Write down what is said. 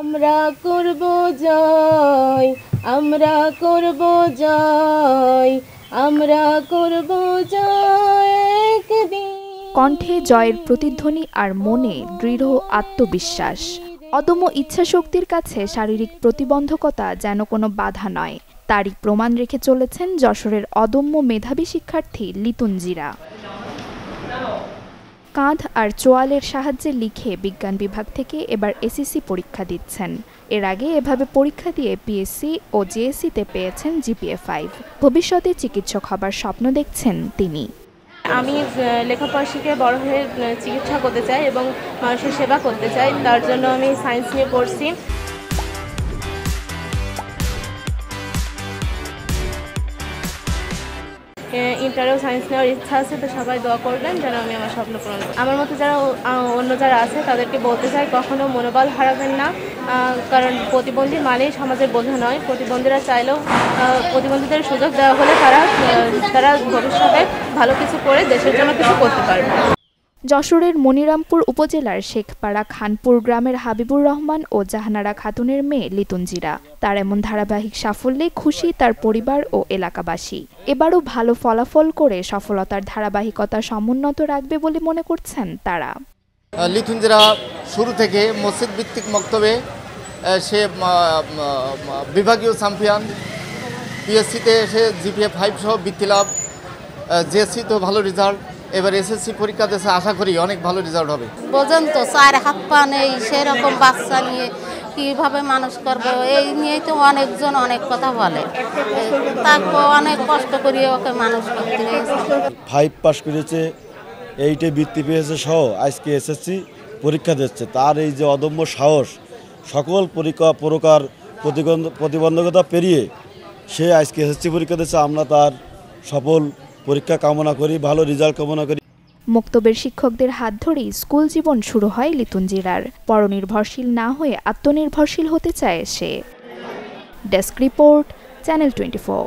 আমরা করব জয়, আমরা করব জয়, আমরা করব জয় একদিন। কণ্ঠে জয়ের প্রতিধ্বনি আর মনে দৃঢ় আত্মবিশ্বাস। অদম্য ইচ্ছাশক্তির কাছে শারীরিক প্রতিবন্ধকতা যেন কোনো বাধা নয়, তারই প্রমাণ রেখে চলেছেন যশোরের অদম্য মেধাবী শিক্ষার্থী লিতুনজিরা। কাঁধ আর চোয়ালের সাহায্যে লিখে বিজ্ঞান বিভাগ থেকে এবার এসএসসি পরীক্ষা দিচ্ছেন। এর আগে এভাবে পরীক্ষা দিয়ে পিএসসি ও জেএসসিতে পেয়েছেন জিপিএ 5। ভবিষ্যতে চিকিৎসক হবার স্বপ্ন দেখছেন তিনি। আমি লেখাপড়া শিখে বড় হয়ে চিকিৎসা করতে চাই এবং মানুষের সেবা করতে চাই, তার জন্য আমি সায়েন্স নিয়ে পড়ছি। ইন্টারেও সায়েন্স নেওয়ার ইচ্ছা আছে, তো সবাই দোয়া করবেন যেন আমি আমার স্বপ্ন পূরণ করি। আমার মতো যারা অন্য যারা আছে তাদেরকে বলতে চাই কখনো মনোবল হারাবেন না, কারণ প্রতিবন্ধী মানেই সমাজের বোঝা নয়। প্রতিবন্ধীরা চাইলেও প্রতিবন্ধীদের সুযোগ দেওয়া হলে তারা ভবিষ্যতে ভালো কিছু করে দেশের জন্য কিছু করতে পারবে। যশোরের মনিরামপুর উপজেলার শেখপাড়া খানপুর গ্রামের হাবিবুর রহমান ও জাহানারা খাতুনের মেয়ে লিতুনজিরা। তার এমন ধারাবাহিক সাফল্যে খুশি তার পরিবার ও এলাকাবাসী। এবারও ভালো ফলাফল করে সফলতার ধারাবাহিকতা সমুন্নত রাখবে বলে মনে করছেন তারা। লিতুনজিরা শুরু থেকে মসজিদ ভিত্তিক মক্তবে সে বিভাগীয় চ্যাম্পিয়ন, পিএসসিতে সে জিপিএ 5 সহ বৃত্তি লাভ, জেএসসি তো ভালো রেজাল্ট, এবার এসএসসি পরীক্ষা দিয়েছে, আশা করি অনেক ভালো রেজাল্ট হবে। বোঝেন তো 4 হাত পা নেই, সেরকম বাচ্চা নিয়ে কিভাবে মানুষ করবো, এই নিয়েই তো অনেকজন অনেক কথা বলে। তারপর অনেক কষ্ট করিয়ে ওকে মানুষ করতে হয়েছে। 5 পাস করেছে, 8-এ বৃত্তি পেয়েছে সহ আজকে এসএসসি পরীক্ষা দিচ্ছে। তার এই যে অদম্য সাহস, সকল প্রকার প্রতিবন্ধকতা পেরিয়ে সে আজকে এসএসসি পরীক্ষা দিচ্ছে। আমরা তার সফল পরীক্ষা কামনা করি, ভালো রেজাল্ট কামনা করি। মক্তবের শিক্ষকদের হাত ধরেই স্কুল জীবন শুরু হয় লিতুনজিরার। পরনির্ভরশীল না হয়ে আত্মনির্ভরশীল হতে চায় সে। Desk report, channel 24।